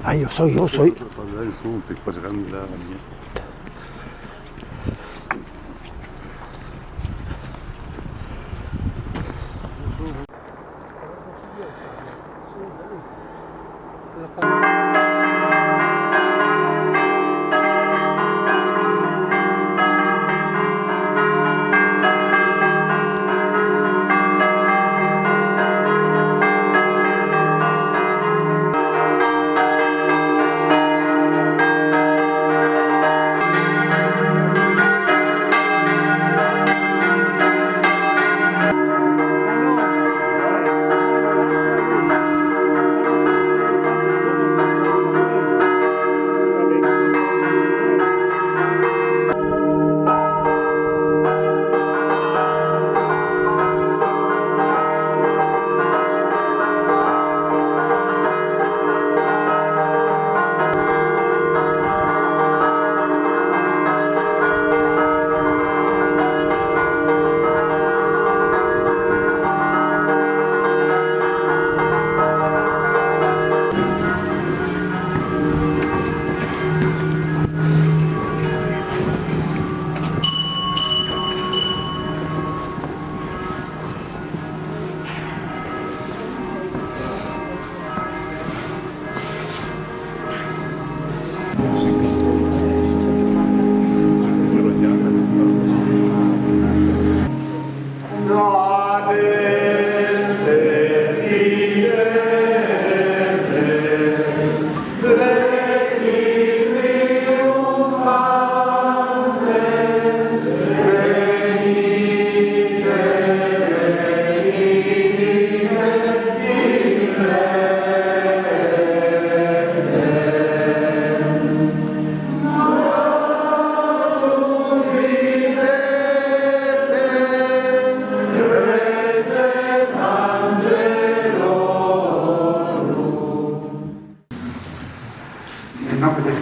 Ah, io so.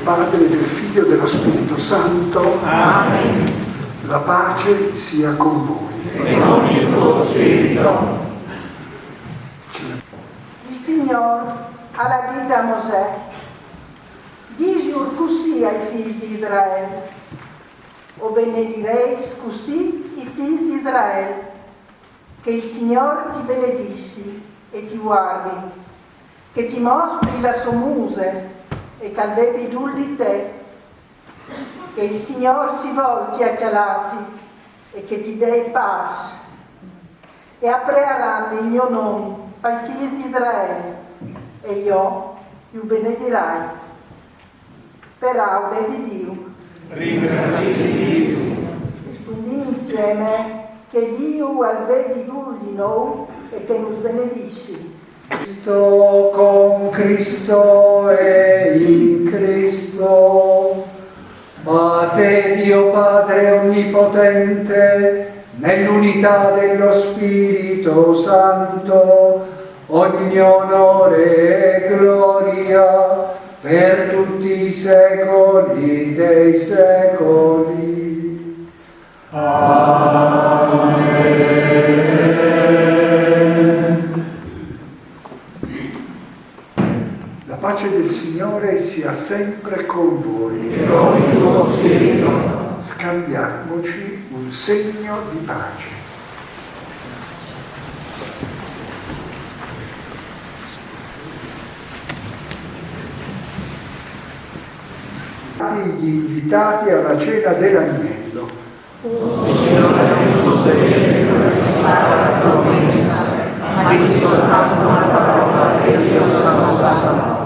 Padre, del Figlio e dello Spirito Santo. Amen. La pace sia con voi. E con il tuo spirito. Il Signore alla dita a Mosè, disur così ai figli di Israele, o benedireis così i figli di Israele, che il Signore ti benedissi e ti guardi, che ti mostri la sua muse e calvevi dulli te, che il Signore si volti a chialati e che ti dei pace, e apriranno il mio nome ai figli di Israele, e io ti benedirai. Per aure di Dio. Ringraziamo. Rispondi insieme che Dio al vedi dulli noi e che nos benedisci. Cristo con Cristo e in Cristo, a te Dio Padre Onnipotente, nell'unità dello Spirito Santo, ogni onore e gloria per tutti i secoli dei secoli. Amen. La pace del Signore sia sempre con voi. E con il tuo spirito. Scambiamoci un segno di pace. Gli invitati alla cena dell'agnello. Signore, non so se la tua messa, ma di soltanto una parola e io sarò salvato.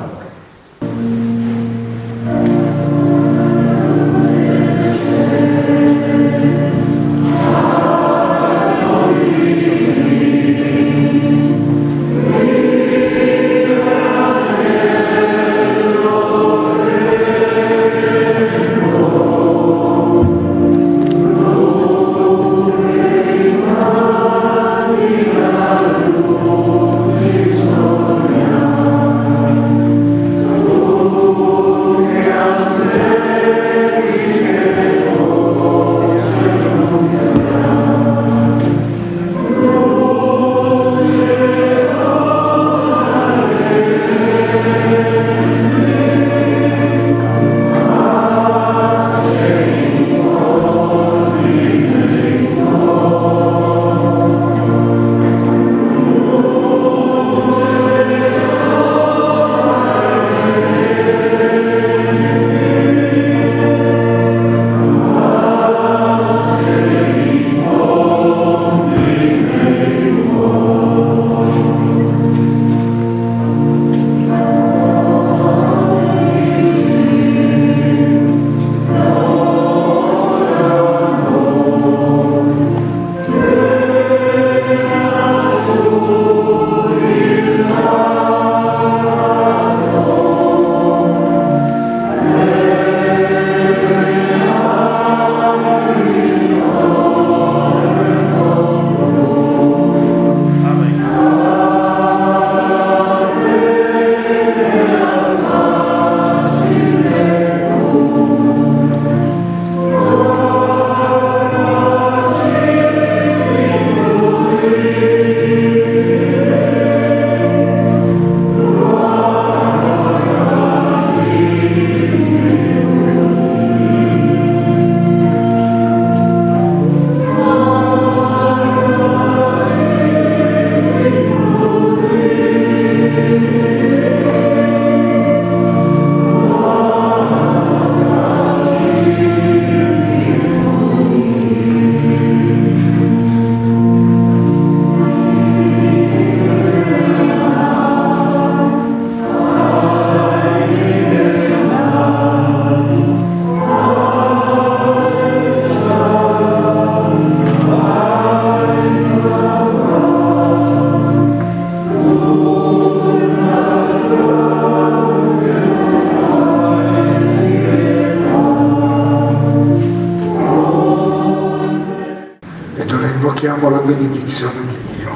invochiamo la benedizione di Dio.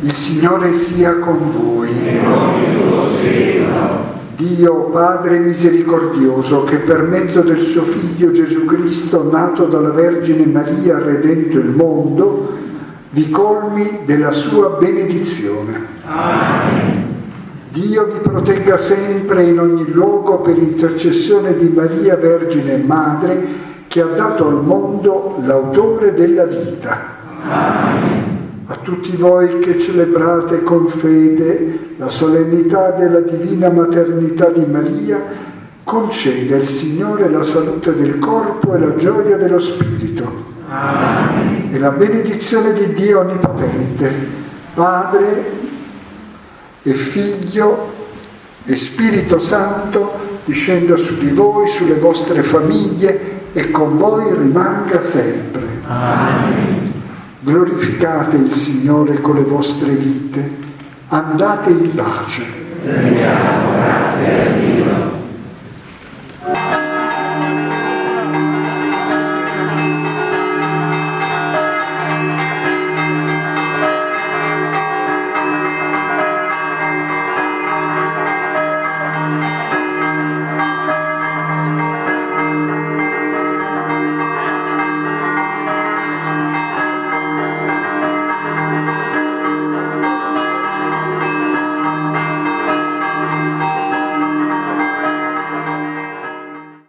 Il Signore sia con voi. E con il tuo spirito. Dio Padre misericordioso, che per mezzo del suo Figlio Gesù Cristo, nato dalla Vergine Maria, ha redento il mondo, vi colmi della sua benedizione. Amen. Dio vi protegga sempre in ogni luogo per intercessione di Maria Vergine e Madre, che ha dato al mondo l'autore della vita. Amen. A tutti voi che celebrate con fede la solennità della divina maternità di Maria, conceda il Signore la salute del corpo e la gioia dello spirito. Amen. E la benedizione di Dio Onnipotente, Padre e Figlio e Spirito Santo, discenda su di voi, sulle vostre famiglie e con voi rimanga sempre. Amen. Glorificate il Signore con le vostre vite, andate in pace. Rendiamo grazie a Dio.